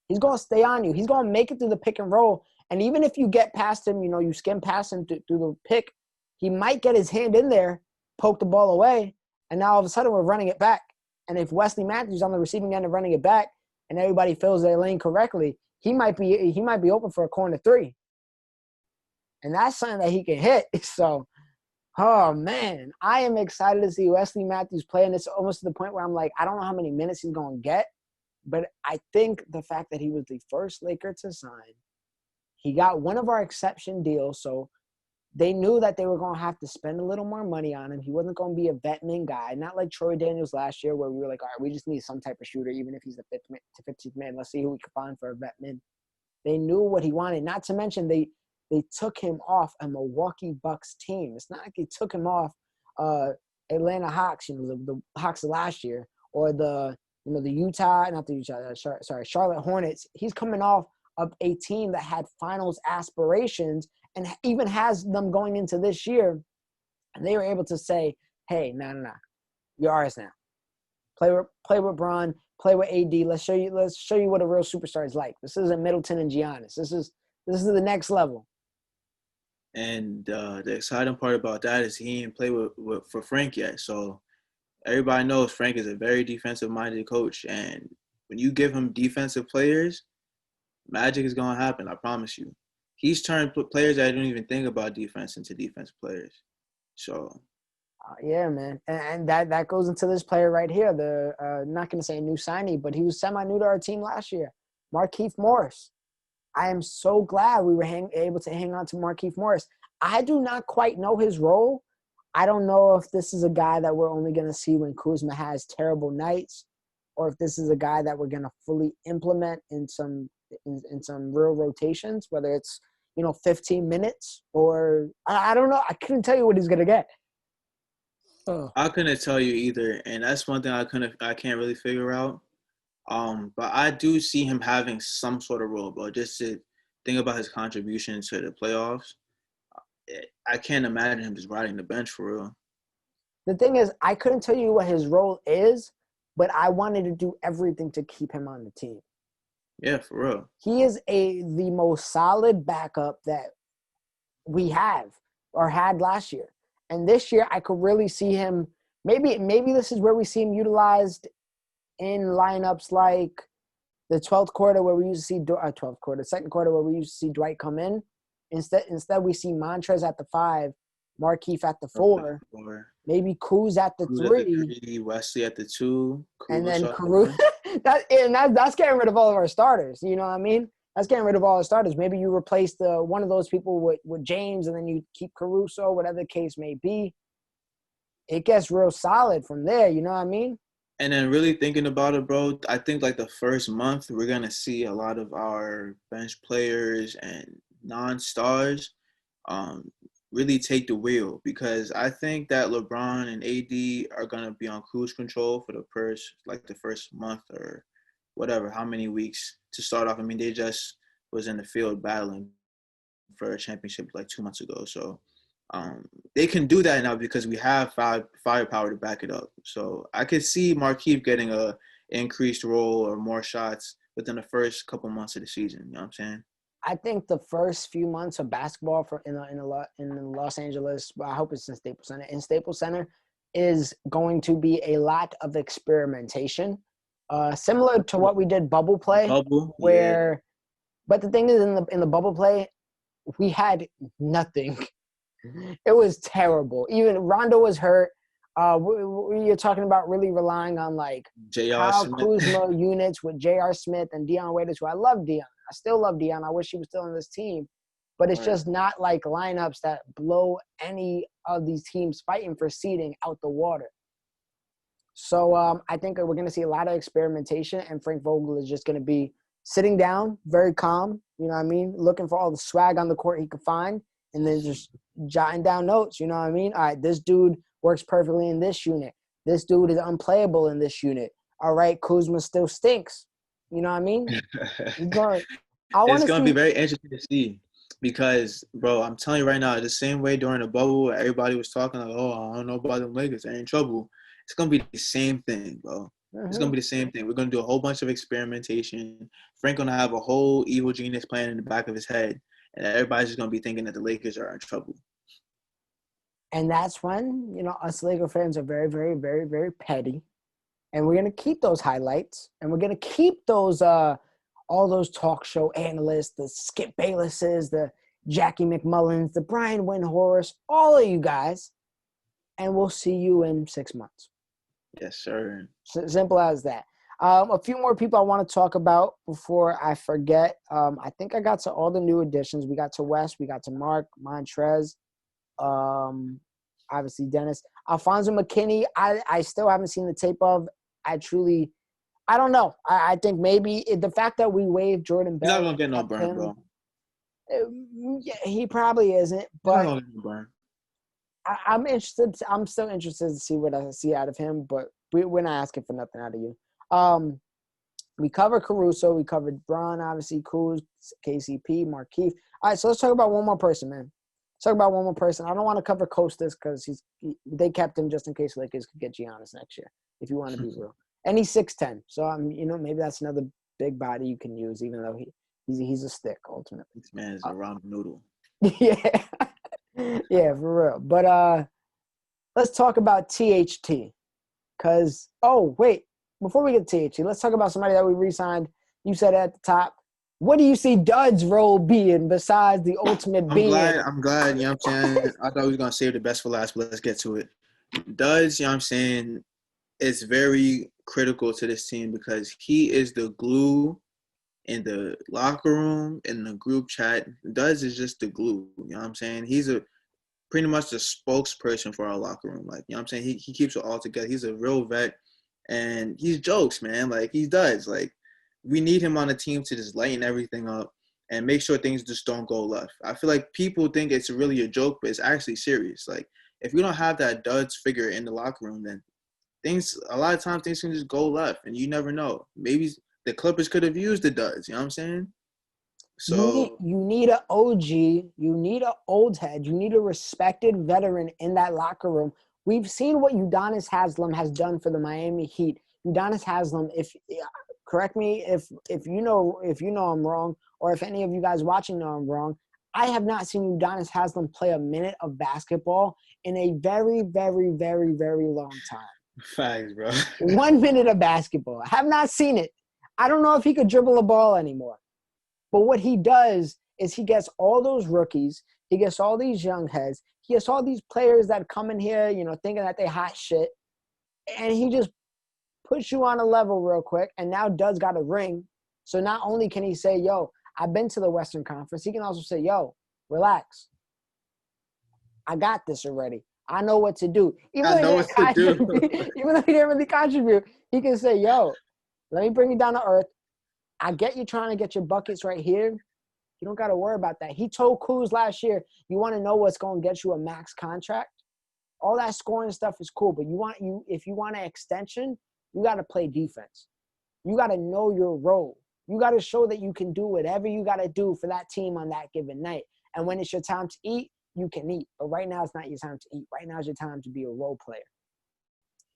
A: He's gonna stay on you. He's gonna make it through the pick and roll. And even if you get past him, you skim past him through the pick, he might get his hand in there, poke the ball away, and now all of a sudden we're running it back. And if Wesley Matthews on the receiving end of running it back, and everybody fills their lane correctly, he might be open for a corner three. And that's something that he can hit. So, oh man, I am excited to see Wesley Matthews play. And it's almost to the point where I'm like, I don't know how many minutes he's going to get, but I think the fact that he was the first Laker to sign, he got one of our exception deals. So they knew that they were going to have to spend a little more money on him. He wasn't going to be a vet min guy, not like Troy Daniels last year where we were like, all right, we just need some type of shooter, even if he's the 15th man. Let's see who we can find for a vet min. They knew what he wanted. Not to mention they took him off a Milwaukee Bucks team. It's not like they took him off Atlanta Hawks, the Hawks of last year, or the Charlotte Hornets. He's coming off of a team that had finals aspirations and even has them going into this year. And they were able to say, hey, no. You're ours now. Play with Bron, play with AD. Let's show you what a real superstar is like. This isn't Middleton and Giannis. This is the next level.
B: and the exciting part about that is he didn't play for Frank yet. So everybody knows Frank is a very defensive-minded coach, and when you give him defensive players, magic is gonna happen. I promise you. He's turned players that don't even think about defense into defensive players. So.
A: Yeah, man, and that goes into this player right here. The not going to say a new signee, but he was semi-new to our team last year, Markeith Morris. I am so glad we were able to hang on to Markeith Morris. I do not quite know his role. I don't know if this is a guy that we're only going to see when Kuzma has terrible nights, or if this is a guy that we're going to fully implement in some real rotations, whether it's 15 minutes or I don't know. I couldn't tell you what he's going to get.
B: I couldn't tell you either, and that's one thing I can't really figure out. But I do see him having some sort of role, but just to think about his contribution to the playoffs, I can't imagine him just riding the bench for real.
A: The thing is, I couldn't tell you what his role is, but I wanted to do everything to keep him on the team.
B: Yeah, for real.
A: He is the most solid backup that we have or had last year. And this year, I could really see him. Maybe this is where we see him utilized in lineups like the 12th quarter where we used to see second quarter where we used to see Dwight come in. Instead we see Montrez at the 5, Markeith at the 4, maybe Kuz at the 3,
B: Wesley at the 2,
A: and then Caruso. That's getting rid of all of our starters. You know what I mean? That's getting rid of all the starters. Maybe you replace one of those people with James, and then you keep Caruso, whatever the case may be. It gets real solid from there. You know what I mean?
B: And then really thinking about it, bro, I think like the first month we're gonna see a lot of our bench players and non-stars really take the wheel, because I think that LeBron and AD are gonna be on cruise control for the first month or whatever, how many weeks to start off. I mean, they just was in the field battling for a championship like 2 months ago. So They can do that now because we have firepower to back it up. So I could see Markeith getting a increased role or more shots within the first couple months of the season. You know what I'm saying?
A: I think the first few months of basketball in Los Angeles, well, I hope it's in Staples Center. In Staples Center is going to be a lot of experimentation, similar to what we did bubble play,
B: Yeah.
A: But the thing is, in the bubble play, we had nothing. It was terrible. Even Rondo was hurt. You're talking about really relying on like
B: J.R.
A: Kyle
B: Smith.
A: Kuzma units with J.R. Smith and Dion Waiters, who I love Dion. I still love Dion. I wish he was still on this team. But it's just not like lineups that blow any of these teams fighting for seeding out the water. So I think we're going to see a lot of experimentation, and Frank Vogel is just going to be sitting down, very calm, you know what I mean, looking for all the swag on the court he could find, and then just jotting down notes, you know what I mean? All right, this dude works perfectly in this unit. This dude is unplayable in this unit. All right, Kuzma still stinks. You know what I mean?
B: It's going to be very interesting to see because, bro, I'm telling you right now, the same way during the bubble, everybody was talking like, oh, I don't know about them Lakers. They're in trouble. It's going to be the same thing, bro. It's going to be the same thing. We're going to do a whole bunch of experimentation. Frank going to have a whole evil genius plan in the back of his head, and everybody's just going to be thinking that the Lakers are in trouble.
A: And that's when, you know, us Laker fans are very, very, very, very petty. And we're going to keep those highlights, and we're going to keep those all those talk show analysts, the Skip Baylesses, the Jackie McMullins, the Brian Windhorst, all of you guys, and we'll see you in 6 months.
B: Yes, sir.
A: Simple as that. A few more people I want to talk about before I forget. I think I got to all the new additions. We got to Wes. We got to Mark, Montrez, obviously Dennis. Alfonso McKinney, I still haven't seen the tape of. I don't know. I think maybe the fact that we waived Jordan Bell.
B: He's not going to get no burn, bro.
A: Yeah, he probably isn't. But
B: he's not going to get no burn.
A: I'm interested. I'm still interested to see what I see out of him, but we're not asking for nothing out of you. We covered Caruso. We covered Braun, obviously, Kuz, KCP, Markeith. All right, so let's talk about one more person, man. Let's talk about one more person. I don't want to cover Kostas because they kept him just in case Lakers could get Giannis next year, if you want to be real. And he's 6'10", so maybe that's another big body you can use, even though he's a stick ultimately.
B: This man is a ramen noodle.
A: Yeah. Yeah, for real. But let's talk about THT. Because, before we get to THT, let's talk about somebody that we re-signed. You said at the top. What do you see Dud's role being besides the ultimate being?
B: I'm glad, you know what I'm saying? I thought we were going to save the best for last, but let's get to it. Dud's, you know what I'm saying, is very critical to this team because he is the glue in the locker room, in the group chat. Dud's is just the glue, you know what I'm saying? He's pretty much the spokesperson for our locker room. Like, you know what I'm saying? He keeps it all together. He's a real vet, and he's jokes, man. Like, he does. Like, we need him on the team to just lighten everything up and make sure things just don't go left. I feel like people think it's really a joke, but it's actually serious. Like, if we don't have that Dud's figure in the locker room, then a lot of times things can just go left, and you never know. Maybe the Clippers could have used the Dud's, you know what I'm saying? So
A: you need an OG, you need an old head, you need a respected veteran in that locker room. We've seen what Udonis Haslem has done for the Miami Heat. Udonis Haslem, correct me if you know I'm wrong, or if any of you guys watching know I'm wrong. I have not seen Udonis Haslem play a minute of basketball in a very, very, very, very long time.
B: Facts, bro.
A: 1 minute of basketball. I have not seen it. I don't know if he could dribble a ball anymore. But what he does is he gets all those rookies. He gets all these young heads. He gets all these players that come in here, thinking that they hot shit. And he just puts you on a level real quick. And now Dud's got a ring. So not only can he say, yo, I've been to the Western Conference, he can also say, yo, relax. I got this already. I know what to do. Even though he didn't really contribute, he can say, yo, let me bring you down to earth. I get you trying to get your buckets right here. You don't got to worry about that. He told Kuz last year, you want to know what's going to get you a max contract? All that scoring stuff is cool, but if you want an extension, you got to play defense. You got to know your role. You got to show that you can do whatever you got to do for that team on that given night. And when it's your time to eat, you can eat. But right now, it's not your time to eat. Right now is your time to be a role player.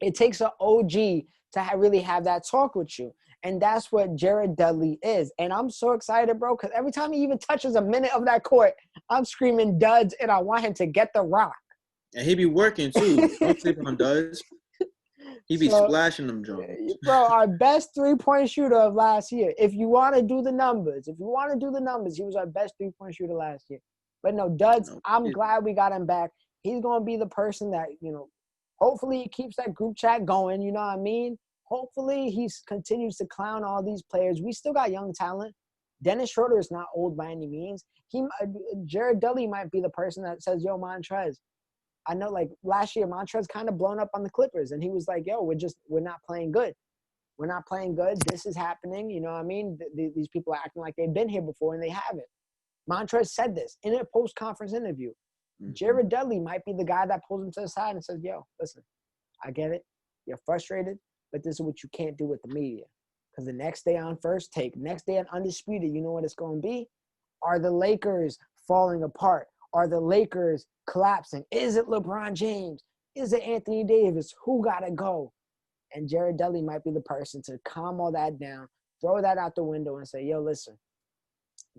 A: It takes an OG to really have that talk with you. And that's what Jared Dudley is. And I'm so excited, bro, because every time he even touches a minute of that court, I'm screaming duds, and I want him to get the rock.
B: And he be working, too. Don't sleep on duds. He be splashing them, Jones.
A: Bro, our best three-point shooter of last year. If you want to do the numbers, he was our best three-point shooter last year. But no, duds, I'm glad we got him back. He's going to be the person that, hopefully he keeps that group chat going, you know what I mean? Hopefully he continues to clown all these players. We still got young talent. Dennis Schroeder is not old by any means. Jared Dudley might be the person that says, yo, Montrez. I know, like, last year, Montrez kind of blown up on the Clippers, and he was like, yo, we're not playing good. We're not playing good. This is happening. You know what I mean? These people are acting like they've been here before, and they haven't. Montrez said this in a post-conference interview. Mm-hmm. Jared Dudley might be the guy that pulls him to the side and says, yo, listen, I get it. You're frustrated, but this is what you can't do with the media. Because the next day on First Take, next day on Undisputed, you know what it's going to be? Are the Lakers falling apart? Are the Lakers collapsing? Is it LeBron James? Is it Anthony Davis? Who got to go? And Jared Dudley might be the person to calm all that down, throw that out the window and say, yo, listen,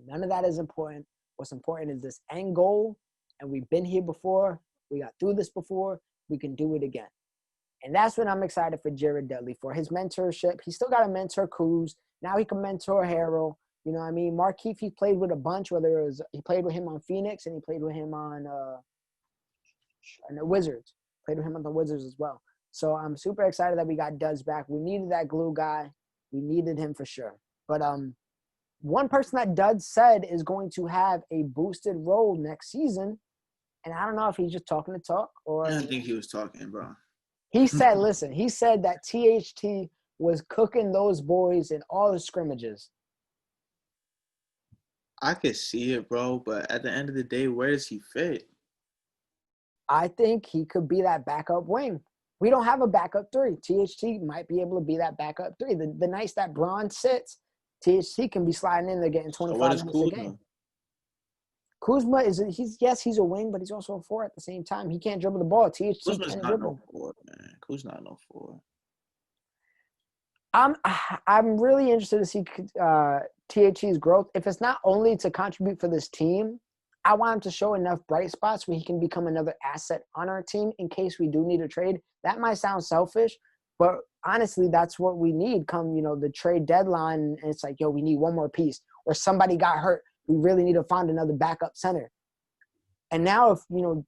A: none of that is important. What's important is this end goal, and we've been here before. We got through this before. We can do it again. And that's what I'm excited for Jared Dudley for, his mentorship. He still got to mentor Kuz. Now he can mentor Harrell. You know what I mean? Markeith, he played with a bunch, whether it was he played with him on Phoenix and he played with him on the Wizards. Played with him on the Wizards as well. So I'm super excited that we got Duds back. We needed that glue guy. We needed him for sure. But one person that Duds said is going to have a boosted role next season, and I don't know if he's just talking to talk or –
B: I don't think he was talking, bro.
A: He said, listen, he said that THT was cooking those boys in all the scrimmages.
B: I could see it, bro, but at the end of the day, where does he fit?
A: I think he could be that backup wing. We don't have a backup three. THT might be able to be that backup three. The nights that Bron sits, THT can be sliding in there getting 25 minutes a game. Kuzma he's a wing, but he's also a four at the same time. He can't dribble the ball. THT
B: Kuzma's
A: can't
B: not
A: dribble.
B: No four, man. Kuzma's not no four.
A: I'm really interested to see THT's growth. If it's not only to contribute for this team, I want him to show enough bright spots where he can become another asset on our team in case we do need a trade. That might sound selfish, but honestly, that's what we need come, the trade deadline. And it's like, yo, we need one more piece. Or somebody got hurt. We really need to find another backup center. And now if,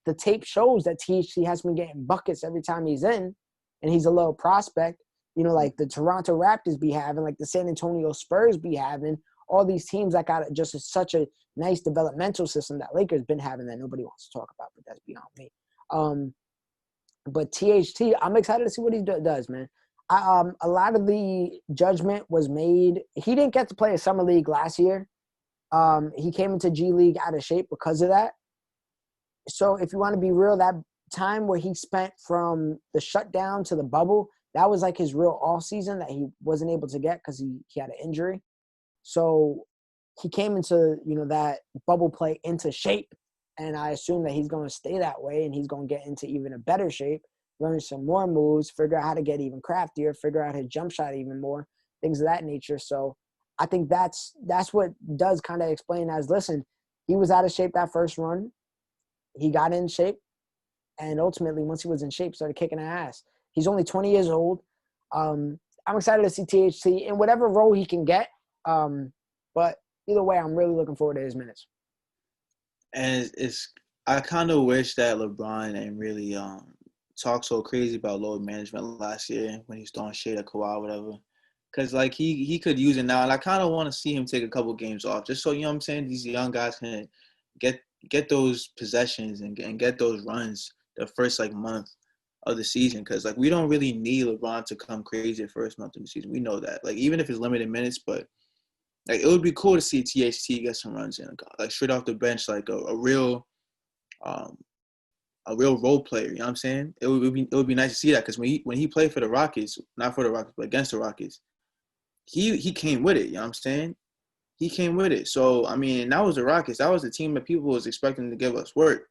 A: the tape shows that THT has been getting buckets every time he's in and he's a little prospect, like the Toronto Raptors be having, like the San Antonio Spurs be having, all these teams that got just such a nice developmental system that Lakers been having that nobody wants to talk about, but that's beyond me. But THT, I'm excited to see what he does, man. A lot of the judgment was made. He didn't get to play a summer league last year. He came into G League out of shape because of that. So if you want to be real, that time where he spent from the shutdown to the bubble, that was like his real off season that he wasn't able to get because he had an injury. So he came into, that bubble play into shape. And I assume that he's going to stay that way and he's going to get into even a better shape, learn some more moves, figure out how to get even craftier, figure out his jump shot even more, things of that nature. So I think that's what does kind of explain as, listen, he was out of shape that first run. He got in shape. And ultimately, once he was in shape, started kicking ass. He's only 20 years old. I'm excited to see THT in whatever role he can get. But either way, I'm really looking forward to his minutes.
B: And I kind of wish that LeBron didn't really talk so crazy about load management last year when he was throwing shade at Kawhi or whatever. Because, like, he could use it now. And I kind of want to see him take a couple games off just so, what I'm saying, these young guys can get those possessions and get those runs the first, month of the season. Because, we don't really need LeBron to come crazy the first month of the season. We know that. Even if it's limited minutes, but – it would be cool to see THT get some runs in, straight off the bench, a real role player. You know what I'm saying? It would be nice to see that because when he played for the Rockets, not for the Rockets, but against the Rockets, he came with it. You know what I'm saying? He came with it. So I mean, that was the Rockets. That was the team that people was expecting to give us work.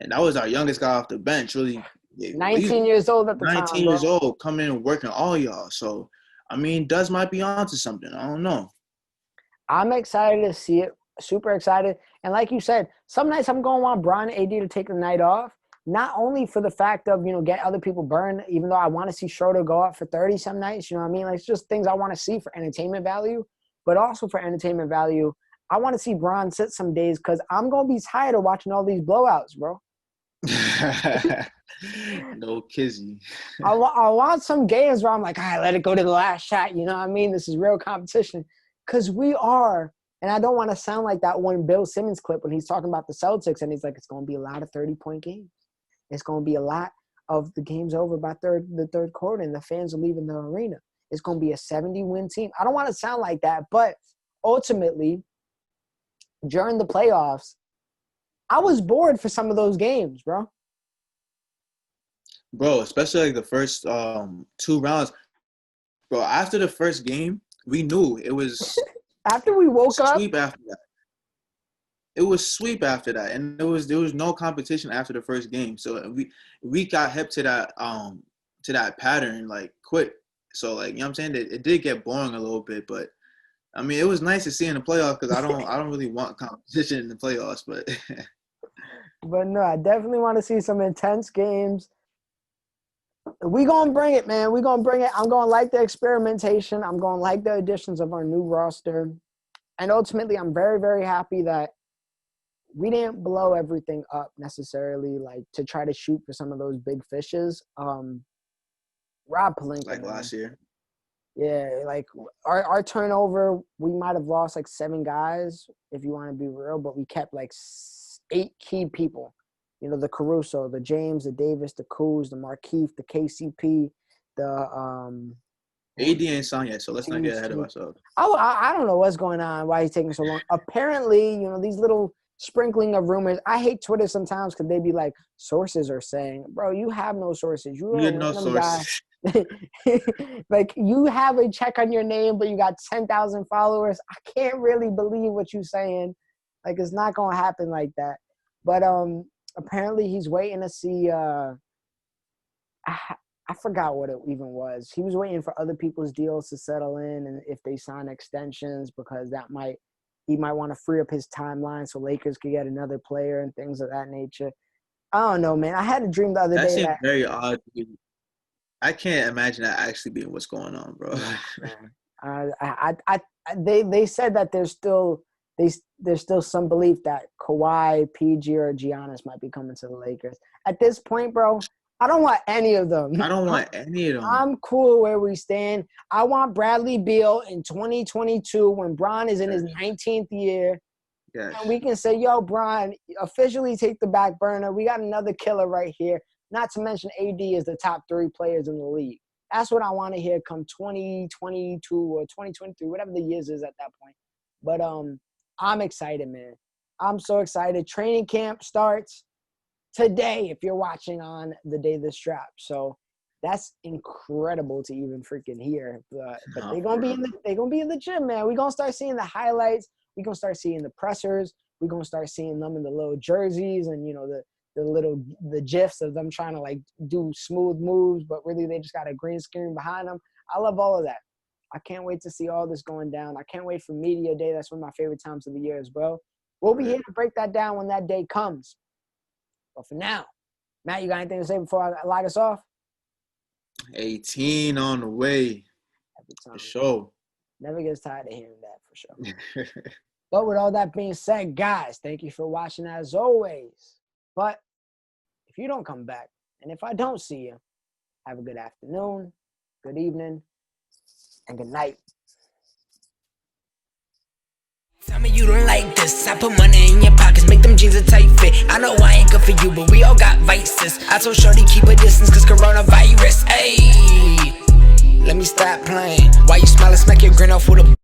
B: And that was our youngest guy off the bench, really.
A: 19 years old at the
B: 19
A: time.
B: 19 years old, coming in and working all y'all. So, I mean, Duz might be onto something. I don't know.
A: I'm excited to see it. Super excited. And like you said, some nights I'm going to want Bron and AD to take the night off. Not only for the fact of, get other people burned, even though I want to see Schroeder go out for 30 some nights, you know what I mean? Like, it's just things I want to see for entertainment value. But also for entertainment value, I want to see Bron sit some days because I'm going to be tired of watching all these blowouts, bro.
B: No kizzy.
A: I want some games where I'm like, all right, let it go to the last shot. You know what I mean? This is real competition. Because we are, and I don't want to sound like that one Bill Simmons clip when he's talking about the Celtics and he's like, it's going to be a lot of 30-point games. It's going to be a lot of the game's over by the third quarter and the fans are leaving the arena. It's going to be a 70-win team. I don't want to sound like that, but ultimately, during the playoffs, I was bored for some of those games, bro.
B: Bro, especially like the first 2 rounds. Bro, after the first game, we knew it was
A: after we woke up.
B: Sweep after that. It was sweep after that, and there was no competition after the first game. So we got hip to that pattern like quick. So like, you know what I'm saying? It did get boring a little bit, but I mean, it was nice to see in the playoffs because I don't really want competition in the playoffs, but
A: but no, I definitely want to see some intense games. We gonna bring it, man. We gonna bring it. I'm gonna like the experimentation. I'm gonna like the additions of our new roster, and ultimately, I'm very, very happy that we didn't blow everything up necessarily, like to try to shoot for some of those big fishes. Rob Pelinka,
B: like last year.
A: Yeah, like our turnover, we might have lost like 7 guys if you want to be real, but we kept like 8 key people. The Caruso, the James, the Davis, the Kuz, the Markeith, the KCP, the
B: AD ain't signed yet, so let's not get ahead of ourselves.
A: I don't know what's going on, why he's taking so long. Apparently, these little sprinkling of rumors. I hate Twitter sometimes because they be like, sources are saying, bro, you have no sources. You are a random guy. Like, you have a check on your name, but you got 10,000 followers. I can't really believe what you're saying. Like, it's not going to happen like that. But apparently he's waiting to see I forgot what it even was. He was waiting for other people's deals to settle in and if they sign extensions because he might want to free up his timeline so Lakers could get another player and things of that nature. I don't know, man. I had a dream the other day.
B: That seems very odd. I can't imagine that actually being what's going on, bro.
A: They said that there's still some belief that Kawhi, PG, or Giannis might be coming to the Lakers. At this point, bro, I don't want any of them.
B: I don't want any of them.
A: I'm cool where we stand. I want Bradley Beal in 2022 when Bron is in his 19th year.
B: Yes.
A: And we can say, yo, Bron, officially take the back burner. We got another killer right here. Not to mention AD is the top 3 players in the league. That's what I want to hear come 2022 or 2023, whatever the years is at that point. But I'm excited, man. I'm so excited. Training camp starts today if you're watching on the day this drops. So that's incredible to even freaking hear. But they're gonna be in the gym, man. We're gonna start seeing the highlights. We're gonna start seeing the pressers. We're gonna start seeing them in the little jerseys and the gifs of them trying to like do smooth moves, but really they just got a green screen behind them. I love all of that. I can't wait to see all this going down. I can't wait for media day. That's one of my favorite times of the year as well. We'll be here to break that down when that day comes. But for now, Matt, you got anything to say before I light us off?
B: 18 on the way. For sure.
A: Never gets tired of hearing that, for sure. But with all that being said, guys, thank you for watching as always. But if you don't come back, and if I don't see you, have a good afternoon, good evening, and good night.
C: Tell me you don't like this. I put money in your pockets, make them jeans a tight fit. I know I ain't good for you, but we all got vices. I told Shorty keep a distance cause coronavirus. Ayy, let me stop playing. Why you smiling, smack your grin off with a